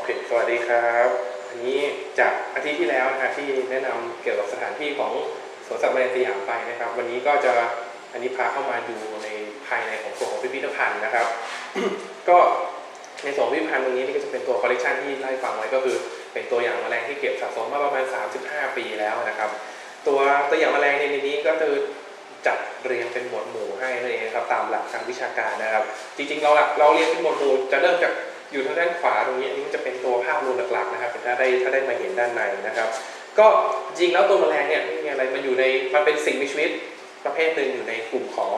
เคสวัสดีครับอันนี้จากอาทิตย์ที่แล้วนะครับที่แนะนำเกี่ยวกับสถานที่ของสวนสัตว์แมลงสยามไปนะครับวันนี้ก็จะอันนี้พาเข้ามาดูในภายในของส่วนของพิพิธภัณฑ์นะครับ ก็ในส่วนพิพิธภัณฑ์ตรงนี้นี่ก็จะเป็นตัวคอลเลกชันที่ไล่ฟังไว้ก็คือเป็นตัวอย่างแมลงที่เก็บสะสมมาประมาณ35 ปีแล้วนะครับตัวอย่างแมลงในนี้ก็คือจัดเรียงเป็นหมวดหมู่ให้นั่นเองครับตามหลักทางวิชาการนะครับจริงๆเราเรียนเป็นหมวดหมู่จะเริ่มจากอยู่ทางด้านขวาตรงนี้อันนี้จะเป็นตัวภาพรวมหลักๆนะครับถ้าได้มาเห็นด้านในนะครับก็จริงแล้วตัวแมลงเนี่ยไม่มีอะไรมันเป็นสิ่งมีชีวิตประเภทหนึ่งอยู่ในกลุ่มของ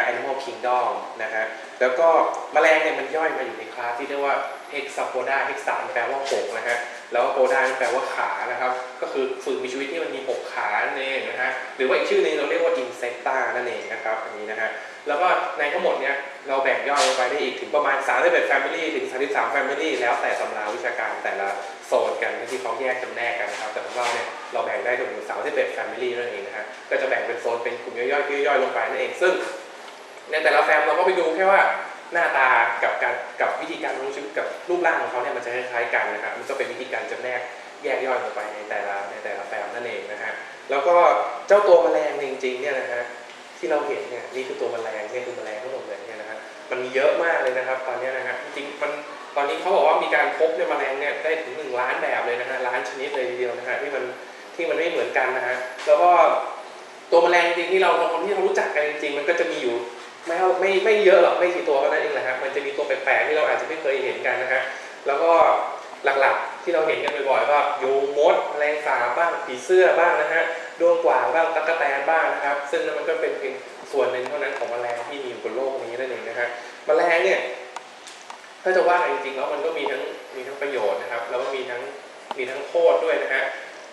Animal Kingdom นะฮะแล้วก็แมลงเนี่ยมันย่อยมาอยู่ในคลาสที่เรียกว่า Hexapoda Hexa แปลว่า6นะฮะแล้วก็ Poda แปลว่าขานะครับก็คือสิ่งมีชีวิตที่มันมี6ขานั่นเองนะฮะหรือว่าอีกชื่อนึงเราเรียกว่า Insecta นั่นเองนะครับอันนี้นะฮะแล้วก็ในทั้งหมดเนี่ยเราแบ่งย่อยลงไปได้อีกถึงประมาณ31 Family ถึง33 Family แล้วแต่ตำราวิชาการแต่ละโซนกันที่เขาแยกจำแนกกันนะครับแต่ของเราเนี่ยเราแบ่งได้ถึง31 Family นั่นเองนะฮะก็จะแบ่งเป็นโซนเป็นกลุ่มย่อยๆลงไปนั่นเองซึ่งในแต่ละแฟมเราก็ไปดูแค่ว่าหน้าตากับวิธีการดำรงชีวิตกับรูปร่างของเขาเนี่ยมันจะคล้ายๆกันนะครับมันก็เป็นวิธีการจำแนกแยกย่อยลงไปในแต่ละแฟมนั่นเองนะฮะแล้วก็เจ้าตัวแมลงจริงๆเนี่ยนะฮะที่เราเห็นเนี่ยนี่คือตัวแมลงเนี่ยคือแมลงทั้งหมดเลยเนี่ยนะฮะมันมีเยอะมากเลยนะครับตอนนี้นะฮะจริงๆมันตอนนี้เขาบอกว่ามีการพบเนี่ยแมลงเนี่ยได้ถึง1 ล้านแบบเลยนะฮะล้านชนิดเลยทีเดียวนะฮะที่มันไม่เหมือนกันนะฮะแล้วก็ตัวแมลงจริงที่เรารู้จักกันจริงๆมันก็จะมีอยู่ไม่เยอะหรอกไม่กี่ตัวเท่านั้นเองแหละครับมันจะมีตัวแปลกๆที่เราอาจจะไม่เคยเห็นกันนะฮะแล้วก็หลักๆที่เราเห็นกันบ่อยๆก็ยุงมดแมลงสาบบ้างผีเสื้อบ้างนะฮะด้วงกว่างบ้างตั๊กแตนบ้างนะครับซึ่งมันก็เป็นเพียงส่วนหนึ่งเท่านั้นของแมลงที่มีอยู่บนโลกนี้นั่นเองนะฮะแมลงเนี่ยถ้าจะว่าจริงๆแล้วมันก็มีทั้งประโยชน์นะครับแล้วก็มีทั้งโทษด้วยนะฮะ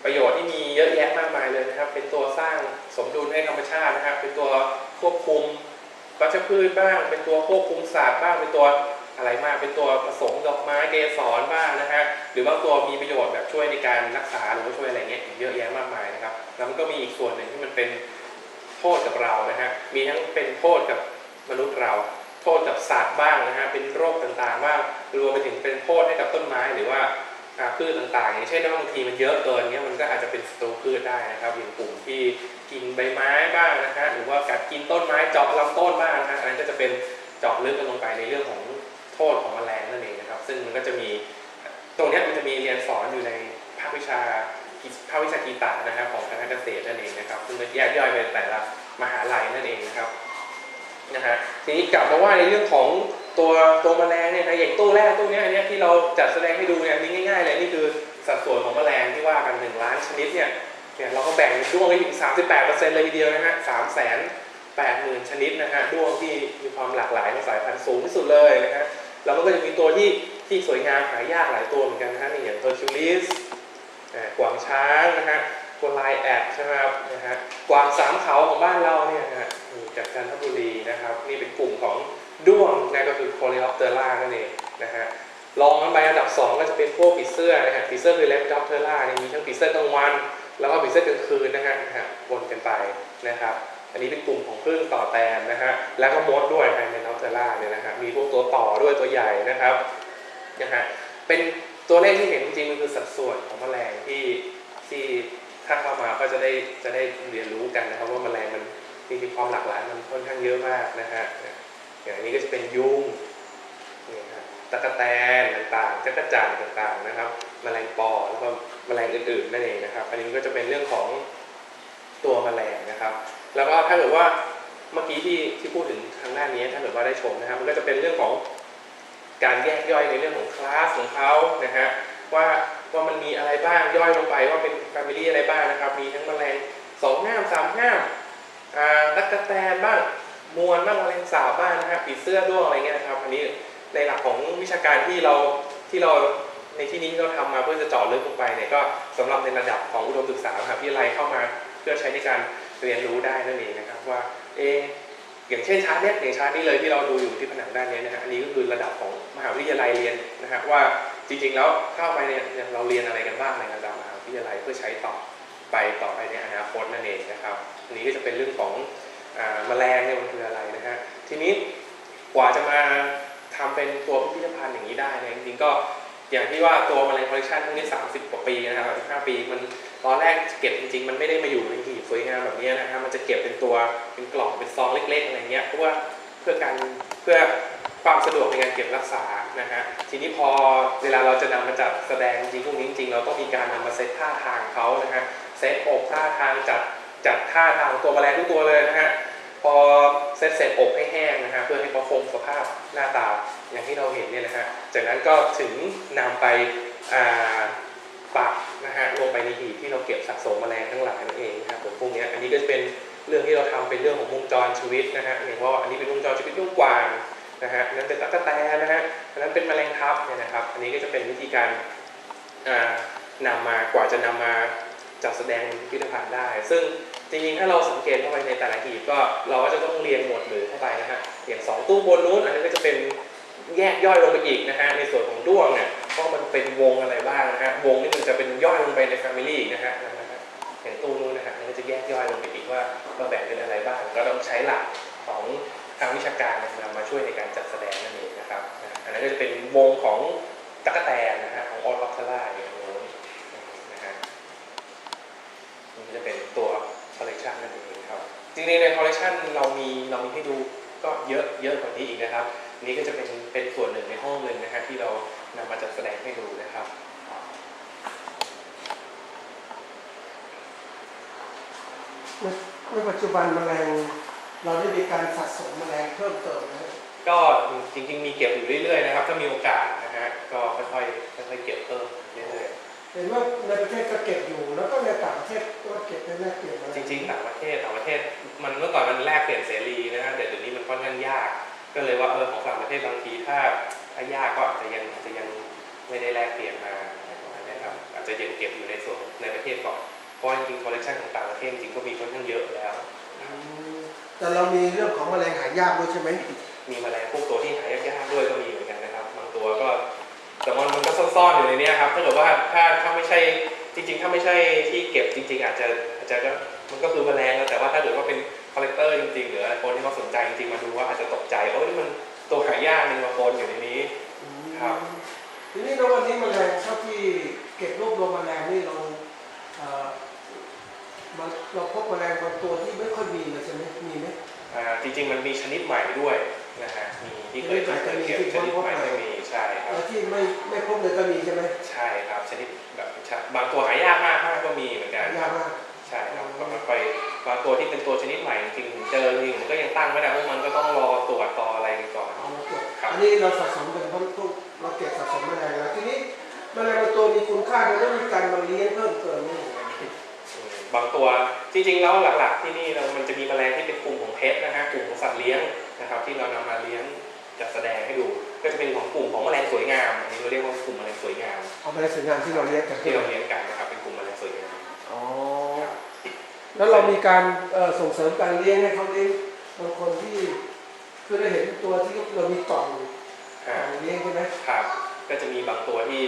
ประโยชน์ที่มีเยอะแยะมากมายเลยนะครับเป็นตัวสร้างสมดุลให้ธรรมชาตินะครับเป็นตัวควบคุมวัชพืชบ้างเป็นตัวควบคุมศาสตร์บ้างเป็นตัวอะไรมากเป็นตัวผสมดอกไม้เกสรบ้างนะฮะหรือว่าตัวมีประโยชน์แบบช่วยในการรักษาหรือว่าช่วยอะไรเงี้ยอีกเยอะแยะมากมายนะครับแล้วมันก็มีอีกส่วนหนึ่งที่มันเป็นโทษกับเรานะฮะมีทั้งเป็นโทษกับมนุษย์เราโทษกับสัตว์บ้างนะฮะเป็นโรคต่างๆบ้างรวมไปถึงเป็นโทษให้กับต้นไม้หรือว่าพืชต่างๆอย่างเช่นบางทีมันเยอะเกินเงี้ยมันก็อาจจะเป็นศัตรูพืชได้นะครับอย่างกลุ่มที่กินใบไม้บ้างนะฮะหรือว่ากัดกินต้นไม้เจาะลำต้นบ้างนะฮะอันนั้นก็จะเป็นเจาะลึกกันลงไปในเรื่องของโทษของแมลงนั่นเองนะครับซึ่งมันก็จะมีตรงนี้มันจะมีเรียนสอนอยู่ในภาควิชากีตานะครับของคณะเกษตรนั่นเองนะครับซึ่งมันแยกย่อยไปแต่ละมหาลัยนั่นเองนะครับนะฮะทีนี้กลับมาว่าในเรื่องของตัวแมลงเนี่ยนะอย่างตู้แรกตู้นี้อันนี้ที่เราจัดแสดงให้ดูเนี่ยนี่ง่ายๆเลยนี่คือสัดส่วนของแมลงที่ว่ากัน1 ล้านชนิดเนี่ยเราก็แบ่งด้วงไปถึง 38% เลยทีเดียวนะฮะ380,000 ชนิดนะฮะด้วงที่มีความหลากหลายในสายพันธุ์สูงที่สุดเลยนะฮะแล้วมันก็จะมีตัวที่สวยงามหายากหลายตัวเหมือนกันนะฮะอย่างเฮอร์คิวลิสกวางช้างนะฮะตัวลายแอดใช่ไหมครับนะฮะกวางสามเขาของบ้านเราเนี่ยนะฮะจากจันทบุรีนะครับนี่เป็นกลุ่มของด้วงนั่นก็คือโคเลอปเตอร่านั่นเองนะฮะรองกันไปอันดับ2ก็จะเป็นพวกผีเสื้อนะฮะผีเสื้อคือเลปดอปเตอร่าเนี่ยมีทั้งผีเสื้อกลางวันแล้วก็ผีเสื้อกลางคืนนะฮะวนกันไปนะครับอันนี้เป็นกลุ่มของผึ้งต่อแตนนะฮะแล้วก็มดด้วยไฮเมนอปเตอร่าเนี่ยนะฮะมีพวกตัวต่อด้วยตัวใหญ่นะครับนะฮะเป็นตัวเลขที่เห็นจริงๆมันคือสัดส่วนของแมลงที่ถ้าเข้ามาก็จะได้เรียนรู้กันนะครับว่าแมลงมันมีความหลากหลายมันค่อนข้างเยอะมากนะฮะอย่างนี้ก็จะเป็นยุงตั๊กแตนต่างๆจักรจั่นต่างๆนะครับแมลงปอแล้วก็แมลงอื่นๆนั่นเองนะครับอันนี้ก็จะเป็นเรื่องของตัวแมลงนะครับแล้วก็ถ้าเกิดว่าเมื่อกี้ที่พูดถึงทางด้านนี้ถ้าเกิดว่าได้ชมนะครับมันก็จะเป็นเรื่องของการแยกย่อยในเรื่องของคลาสของเขานะฮะว่ามันมีอะไรบ้างย่อยลงไปว่าเป็นแฟมิลี่อะไรบ้างนะครับมีทั้งแมลง2 ง่าม3 ง่ามตั๊กแตนบ้างมวลบ้างแมลงสาบบ้างนะครับผีเสื้อด้วงอะไรเงี้ยนะครับอันนี้ในหลักของวิชาการที่เราในที่นี้ที่เราทำมาเพื่อจะเจาะลึกลงไปเนี่ยก็สำหรับในระดับของอุดมศึกษาครับที่ไล่เข้ามาเพื่อใช้ในการเรียนรู้ได้นั่นเองนะครับว่าอย่างเช่นชาร์ตนี้เลยที่เราดูอยู่ที่ผนังด้านนี้นะฮะอันนี้ก็คือระดับของมหาวิทยาลัยเรียนนะฮะว่าจริงๆแล้วเข้าไปเนี่ยเราเรียนอะไรกันบ้างในระดับมหาวิทยาลัยเพื่อใช้ต่อไปในอนาคตนั่นเองนะครับอันนี้ก็จะเป็นเรื่องของแมลงเนี่ยมันคืออะไรนะฮะทีนี้กว่าจะมาทำเป็นตัวพิพิธภัณฑ์อย่างนี้ได้เนี่ยจริงๆก็ อย่างที่ว่าตัวแมลงคอลเลคชันพวกนี้30 กว่าปีนะครับ35 ปีมันตอนแรกเก็บจริงๆมันไม่ได้มาอยู่ในหีบสวยงามแบบนี้นะครับมันจะเก็บเป็นตัวเป็นกล่องเป็นซองเล็กๆอะไรเงี้ยเพราะว่าเพื่อความสะดวกในการเก็บรักษานะฮะทีนี้พอเวลาเราจะนำมาจัดแสดงจริงพวกนี้จริงๆเราต้องมีการนำมาเซตท่าทางเขานะฮะเซตอกท่าทางจัดท่าทางตัวแมลงทุกตัวเลยนะฮะพอเสร็จอบให้แห้งนะฮะเพื่อให้เขาคงสภาพหน้าตาอย่างที่เราเห็นเนี่ยนะฮะจากนั้นก็ถึงนำไปปักนะฮะลงไปในหีบที่เราเก็บสะสมแมลงทั้งหลายนั่นเองนะครับผมพวกนี้อันนี้ก็จะเป็นเรื่องที่เราทำเป็นเรื่องของวงจรชีวิตนะฮะอย่างว่าอันนี้เป็นวงจรชีวิตลูกกวางนะฮะนั้นเป็นตั๊กแตนนะฮะอันนั้นเป็นแมลงทับเนี่ยนะครับอันนี้ก็จะเป็นวิธีการนำมากว่าจะนำมาจัดแสดงในพิพิธภัณฑ์ได้ซึ่งจริงๆถ้าเราสังเกตเข้าไปในแต่ละหีบก็เราก็จะต้องเรียงหมวดหมู่เข้าไปนะฮะอย่าง2 ตู้บนนู้นอันนี้ก็จะเป็นแยกย่อยลงไปอีกนะฮะในส่วนของด้วงเนี่ยเพราะมันเป็นวงอะไรบ้างนะฮะวงนี่มันจะเป็นย่อยลงไปใน Family อีกนะฮะอย่างตู้นู้นนะฮะมันก็จะแยกย่อยลงไปอีกว่าแบ่งเป็นอะไรบ้างก็ต้องใช้หลักของทางวิชาการนำมาช่วยในการจัดแสดงนั่นเองนะครับอันนั้นก็จะเป็นวงของตั๊กแตนนะฮะของออทอปทาร่าอย่างนู้นนะฮะนี่จะเป็นตัวคอลเลกชันนั่นเองครับจริงๆในคอลเลกชันเรามีให้ดูก็เยอะกว่านี้อีกนะครับนี่ก็จะเป็นส่วนหนึ่งในห้องนึงนะฮะที่เรานำมาจัดแสดงให้ดูนะครับในปัจจุบันแมลงเราได้มีการสะสมแมลงเพิ่มเติมนะก็จริงๆมีเก็บอยู่เรื่อยๆนะครับถ้ามีโอกาสนะฮะก็ค่อยๆเก็บเพิ่มเรื่อยๆเห็นว่าในประเทศก็เก็บอยู่แล้วก็ในต่างประเทศก็เก็บได้แลกเปลี่ยนมาจริงๆต่างประเทศมันเมื่อก่อนมันแลกเปลี่ยนเสรีนะฮะแต่เดี๋ยวนี้มันค่อนข้างยากก็เลยว่าของต่างประเทศบางทีถ้ายากก็อาจจะยังไม่ได้แลกเปลี่ยนมานะครับอาจจะยังเก็บอยู่ในส่วนในประเทศก่อนเพราะจริงๆคอลเลคชันของต่างประเทศจริงๆก็มีค่อนข้างเยอะแล้วแต่เรามีเรื่องของแมลงหายากด้วยใช่ไหมมีแมลงพวกตัวที่หายากๆด้วยก็มีเหมือนกันนะครับบางตัวก็แต่มันก็ซ่อนๆอยู่ในนี้ครับถ้าเกิดว่าถ้าไม่ใช่จริงๆถ้าไม่ใช่ที่เก็บจริงๆอาจจะก็มันก็คือแมลงแต่ว่าถ้าเกิดว่าเป็นคอลเลกเตอร์จริงๆหรือคนที่เขาสนใจจริงๆมาดูว่าอาจจะตกใจนี่มันตัวหายากนึงมาปนอยู่ในนี้ครับทีนี้วันนี้แมลงเท่าที่เก็บรวบรวมแมลงนี่เราพบแมลงบางตัวที่ไม่ค่อยมีเลยใช่ไหมมีไหมจริงๆมันมีชนิดใหม่ด้วยนะฮะมีที่เคยเก็บชนิดใหม่ไม่มีใช่ครับแล้วที่ไม่พบเลยก็มีใช่ไหมใช่ครับชนิดแบบบางตัวหายากมากก็มีเหมือนกันยากมากใช่ครับก็ไปบางตัวที่เป็นตัวชนิดใหม่จริงๆเจอจริงมันก็ยังตั้งไม่ได้เพราะมันก็ต้องรอตรวจต่ออะไรกันก่อนอันนี้เราสะสมเป็นพวกเราเก็บสะสมแมลงแล้วทีนี้แมลงบางตัวมีคุณค่าโดยต้องมีการมาเลี้ยงเพิ่มเติมนี่บางตัวจริงๆแล้วหลักๆที่นี่มันจะมีแมลงที่เป็นกลุ่มของเพชรนะฮะกลุ่มของสัตว์เลี้ยงนะครับที่เรานำมาเลี้ยงจัดแสดงให้ดูก็จะเป็นของกลุ่มของแมลงสวยงามอันนี้เราเรียกว่ากลุ่มแมลงสวยงามแมลงสวยงามที่เราเลี้ยงกันนะครับเป็นกลุ่มแมลงสวยงามอ๋อแล้วเรามีการส่งเสริมการเลี้ยงให้เขาเลี้ยงบางคนที่คือได้เห็นตัวที่เรามีกล่องเลี้ยงใช่ไหมครับก็จะมีบางตัวที่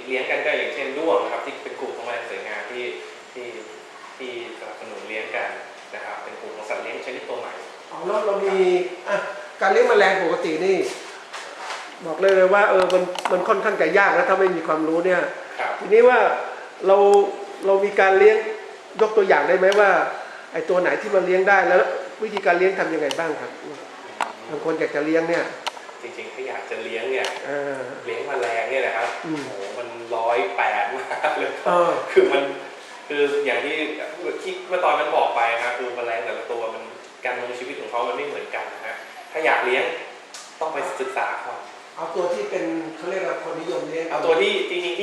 เลี้ยงกันก็อย่างเช่นด้วงนะครับที่เป็นกลุ่มของแมลงสวยงามที่สนับสนุนเลี้ยงกันนะครับเป็นกลุ่มของสัตว์เลี้ยงชนิดตัวใหม่แล้วเรามีการเลี้ยงแมลงปกตินี่บอกเลยว่ามันค่อนข้างจะยากนะถ้าไม่มีความรู้เนี่ยทีนี้ว่าเรามีการเลี้ยงยกตัวอย่างได้ไหมว่าไอ้ตัวไหนที่มันเลี้ยงได้แล้ววิธีการเลี้ยงทำยังไงบ้างครับบางคนอยากจะเลี้ยงเนี่ยจริงๆถ้าอยากจะเลี้ยงเนี่ยเลี้ยงแมลงเนี่ยนะครับโอ้โหมัน108มากเลยคืออย่างที่เมื่อตอนนั้นบอกไปนะคือแมลงแต่ละตัวมันการดำเนินชีวิตของเขามันไม่เหมือนกันนะฮะถ้าอยากเลี้ยงต้องไปศึกษาก่อนเอาตัวที่เป็นเขาเรียกว่าคนนิยมเลี้ยงเอาตัวที่จริงๆ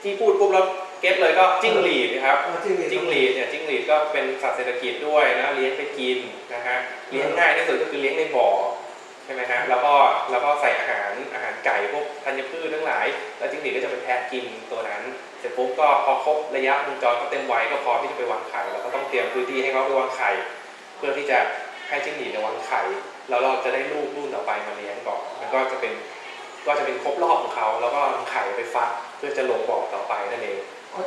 ที่พูดปุ๊บแล้วเก็ตเลยก็จิ้งหรีดนะครับจิ้งหรีดเนี่ยจิ้งหรีดก็เป็นสัตว์เศรษฐกิจด้วยนะเลี้ยงไปกินนะฮะเลี้ยงง่ายที่สุดก็คือเลี้ยงในบ่อใช่ไหมฮะแล้วก็ใส่อาหารไก่พวกธัญพืชทั้งหลายแล้วจิ้งหรีดก็จะเป็นแพะกินตัวนั้นเสร็จปุ๊บก็พอครบระยะวงจรก็เต็มวัยก็พอที่จะไปวางไข่เราก็ต้องเตรียมพื้นที่ให้เขาไปวางไข่เพื่อที่จะให้จิ้งหรีดวางไข่แล้วเราจะได้ลูกรุ่นต่อไปมาเลี้ยงก่อนมันก็จะเป็นครบรอบของเขาแล้วก็ไข่ไปฟักเพื่อจะลงบ่อต่อไปนั่นเอง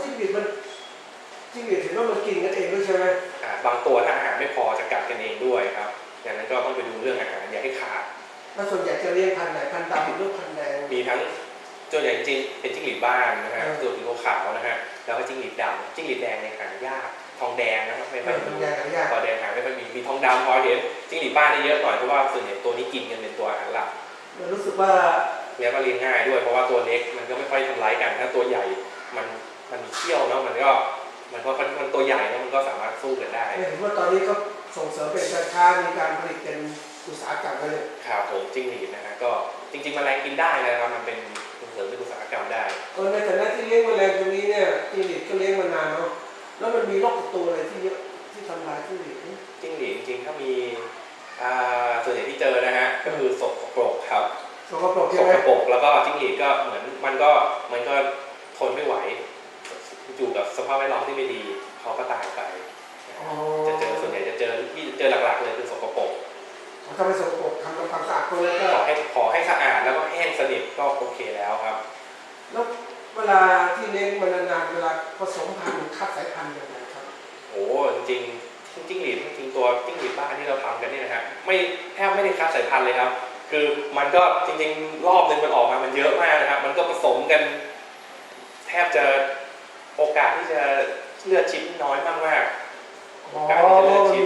จิ้งหรีดเห็นว่ามันกินกันเองด้วยใช่ไหมบางตัวถ้าอาหารไม่พอจะกัดกันเองด้วยครับอย่างนั้นก็ต้องไปดูเรื่องอาหารอย่าให้ขาดแล้วส่วนใหญ่จะเลี้ยงพันธุ์ไหนพันธุ์ดำหรือพันธุ์แดงมีทั้ง ส่วนใหญ่จริงๆเป็นจิ้งหรีดบ้านนะฮะตัวสีขาวนะฮะแล้วก็จิ้งหรีดดำจิ้งหรีดแดงเนี่ยหายากทองแดงนะครับไม่ค่อยมีทองแดงหาไม่ค่อยมีทองดำพอเห็นจิ้งหรีดบ้านนี่เยอะหน่อยเพราะว่าส่วนใหญ่ตัวนี้กินกันเป็นตัวอาหารหลัก รู้สึกว่าแล้วก็เลี้ยงง่ายด้วยเพราะว่าตัวเล็กมันก็ไม่ค่อยทำร้ายกันถ้าตัวใหญ่มันมีเขี้ยวเนาะมันตัวใหญ่แล้วมันก็สามารถสู้กันได้เห็นว่าตอนนี้ก็ส่งเสริมเป็นการค้ามีการผลิตเป็นอุตสาหกรรมเลยครับผมจิ้งหรีดนะฮะก็จริงๆแมลงกินได้นะครับมันเป็นส่งเสริมเป็นอุตสาหกรรมได้ในฐานะที่เลี้ยงแมลงตรงนี้เนี่ยจิ้งหรีดก็เลี้ยงมานานเนาะแล้วมันมีโรคตัวอะไรที่เยอะที่ทำลายจิ้งหรีดจริงๆถ้ามีส่วนใหญ่ที่เจอนะฮะก็คือสกปรกครับสกปรกใช่ไหมสกปรกแล้วก็จิ้งหรีดก็เหมือนมันก็ทนไม่ไหวอยู่กับสภาพแวดล้อมที่ไม่ดีเขาก็ตายไปจะเจอส่วนใหญ่จะเจอหลักๆเลยคือสกปรกถ้าไม่สกปรกทำความสะอาดตัวแล้วก็ขอให้สะอาดแล้วก็แห้งสนิทก็โอเคแล้วครับแล้วเวลาที่เลี้ยงมานานๆเวลาผสมพันธุ์คัดสายพันธุ์ยังไงครับโอ้จริงจิ้งหรีดจริงตัวจิ้งหรีดบ้านที่เราทำกันเนี่ยนะฮะแทบไม่ได้คัดสายพันธุ์เลยครับคือมันก็จริงๆรอบนึงมันออกมามันเยอะมากนะครับมันก็ผสมกันแทบจะโอกาสที่จะเลือดชิ้นน้อยมากๆโอกาสที่จะเลือดชิ้น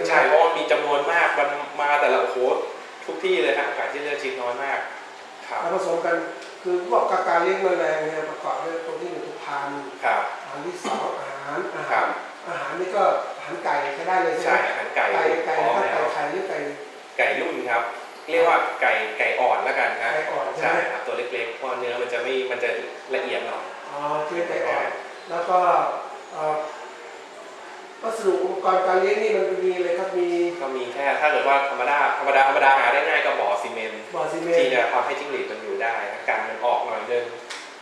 ใช่เพราะมันมีจำนวนมากมันมาแต่ละโขดทุกที่เลยครับโอกาสที่เลือดชิ้นน้อยมากครับผสมกันคือบอกการเลี้ยงแมลงเนี่ยประกอบด้วยตัวที่หนึ่งคือพันธุ์อาหารที่สองอาหารนี่ก็อาหารไก่ใช้ได้เลยใช่ไหมอาหารไก่ไก่ไข่หรือไก่รุ่นครับเรียกว่าไก่อ่อนแล้วกันนะไก่อ่อนใช่ครับตัวเล็กๆเพราะเนื้อมันจะละเอียดหน่อยคือไก่อ่อนแล้วก็วัสดุอุปกรณ์การเลี้ยงนี่มันมีอะไรครับก็มีแค่ถ้าเกิดว่าธรรมดาหาได้ง่ายก็บ่อซีเมนต์ที่จะทำให้จิ้งหรีดมันอยู่ได้กันมันออกหน่อยนึง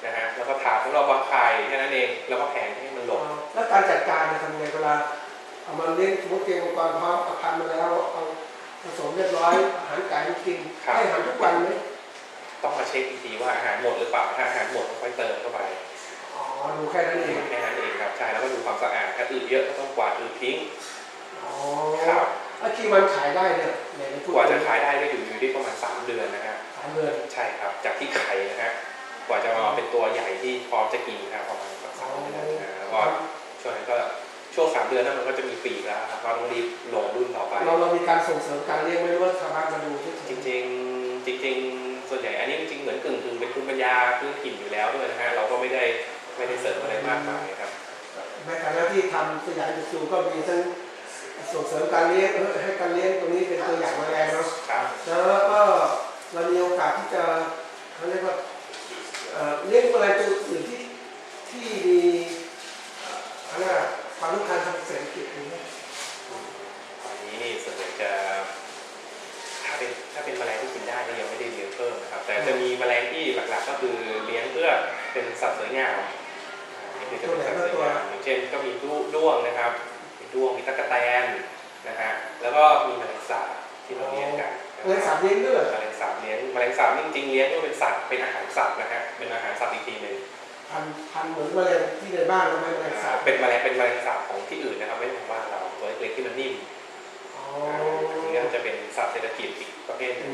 นะฮะแล้วก็ถาดของเราบางไข่แค่นั้นเองแล้วก็แผงให้มันหลบแล้วการจัดการทำไงเวลาเอามาเลี้ยงสมมติเตรียมอุปกรณ์พร้อมเอาพันมาแล้วเอาผสมเรียบร้อยอาหารไก่กินให้อาหารทุกวันไหมต้องมาเช็คอีกทีว่าอาหารหมดหรือเปล่าถ้าอาหารหมดก็ค่อยเติมเข้าไปดูแค่นั้นเองครับใช่แล้วก็ดูความสะอาดถ้าอืดเยอะก็ต้องกวาดอืดทิ้งครับแล้วกี่วันขายได้เนี่ยกว่าจะขายได้ก็อยู่ที่ประมาณ3 เดือนนะฮะ3 เดือนใช่ครับจากที่ไข่นะฮะกว่าจะมาเป็นตัวใหญ่ที่พร้อมจะกินครับประมาณ3 เดือนนะแล้วก็ช่วงนั้นก็ช่วง3 เดือนนั้นมันก็จะมีปีกแล้วครับเราต้องรีบลงรุ่นต่อไปเรามีการส่งเสริมการเลี้ยงไม่รู้ว่าชาวบ้านมาดูจริงส่วนใหญ่อันนี้จริงเหมือนกึ่งเป็นภูมิปัญญาพื้นถิ่นอยู่แล้วด้วยนะฮะเราก็ไม่ได้เสริมอะไรมากมายครับในฐานะที่ทำสยามจุดสูก็มีทั้งส่งเสริมการเลี้ยงให้การเลี้ยงตรงนี้เป็นตัวอย่างแมลงเนาะแล้วก็เรามีโอกาสที่จะเขาเรียกว่าเลี้ยงแมลงตัวอื่นที่มีอะไรความต้องการทางเศรษฐกิจนี้ตอนนี้นี่ส่วนใหญ่จะถ้าเป็นแมลงที่กินได้ก็ยังไม่ได้เลี้ยงเพิ่มนะครับแต่จะมีแมลงที่หลักๆก็คือเลี้ยงเพื่อเป็นสัตว์สวยงามนี่คือจะเป็นสัตว์สวยงามอย่างเช่นก็มีด้วงนะครับมีด้วงมีตั๊กแตนนะฮะแล้วก็มีแมลงสาบที่เราเลี้ยงกันแมลงสาบเลี้ยงด้วยแมลงสาบจริงๆเลี้ยงก็เป็นสัตว์เป็นอาหารสัตว์นะฮะเป็นอาหารสัตว์อีกทีนึงพันเหมือนแมลงที่ในบ้านเราไหมแมลงสาบเป็นแมลงสาบของที่อื่นนะครับไม่ใช่ของบ้านเราตัวเล็กๆที่มันนิ่มอันนี้ก็จะเป็นสัตว์เศรษฐกิจอีกประเภทหนึ่ง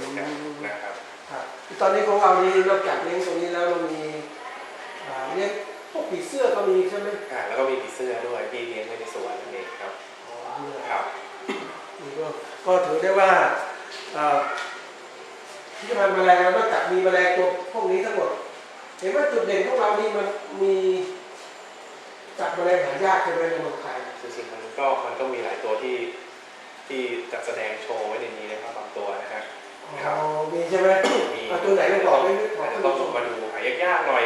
นะครับตอนนี้ของเรานี่นอกจากเลี้ยงตรงนี้แล้วเรามีเลี้ยงพวกผีเสื้อก็มีใช่ไหมแล้วก็มีผีเสื้อด้วยที่เลี้ยงไว้ในสวนนั่นเองครับครับนี่ก็ถือได้ว่าที่จะมาแมลงนอกจากมีแมลงตัวพวกนี้ทั้งหมดเห็นว่าจุดเด่นของเรานี่มันมีจับแมลงหายากใช่ไหมในเมืองไทยจริงๆมันก็มีหลายตัวที่จัดแสดงโชว์ไว้ในนี้นะครับบางตัวนะฮะมีใช่ไหมมีตัวไหนต้องบอกไม่ต้องมาดูหายากๆหน่อย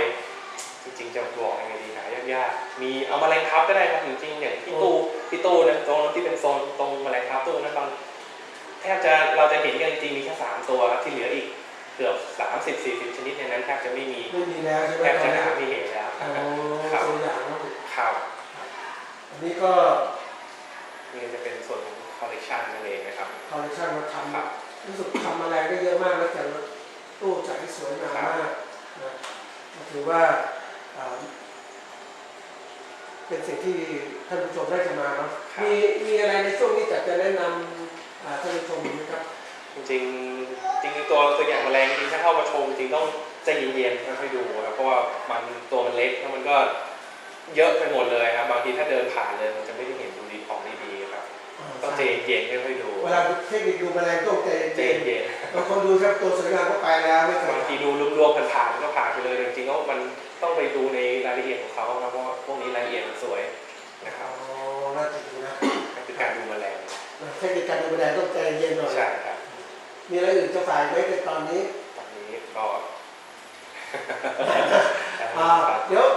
จริงๆจะบอกยังไงดีหายากๆมีเอาแมลงทับก็ได้ครับจริงๆอย่างที่ตู้นะตรงที่เป็นโซนตรงแมลงทับตู้นั้นแทบจะเราจะเห็นกันจริงๆมีแค่3 ตัวครับที่เหลืออีกเกือบ30-40 ชนิดในนั้นแทบจะไม่มีแล้วใช่ไหมแทบจะหาไม่เห็นแล้วตัวอย่างครับอันนี้ก็นี่จะเป็นส่วนของคอลเลคชันนั่นเองนะครับคอลเลคชันมาทำรู้สึกทำแมลงได้เยอะมากแล้วแต่ตู้จัดที่สวยงามมากนะถือว่าเป็นสิ่งที่ท่านผู้ชมได้จะมาเนาะมีอะไรในช่วงนี้จะแนะนำท่านผู้ชมไหมครับจริงตัวอย่างแมลงจริงถ้าเข้ามาชมจริงต้อง ใจเย็นๆค่อยๆดูครับเพราะว่ามันตัวมันเล็กแล้วมันก็เยอะไปหมดเลยครับบางทีถ้าเดินผ่านเลยมันจะไม่ได้เห็นดูดีของดีๆครับต้องใจเย็นๆค่อยๆดูเวลาเทคนิคดูแมลงต้องใจ ใจเย็น บางคนดูครับตัวสวยงามก็ไปแล้วไม่เคย บางทีดูรวมๆผ่านๆก็ผ่านไปเลยจริงๆแล้วมันต้องไปดูในรายละเอียดของเขาครับเพราะว่าพวกนี้รายละเอียดมันสวยนะครับ อ๋อน่าจะดูนะ นั่นคือการดูแมลง เทคนิคการดูแมลงต้องใจเย็นหน่อย ใช่ครับ มีอะไรอื่นจะฝากไว้ในตอนนี้ ตอนนี้ก็ เดี๋ยว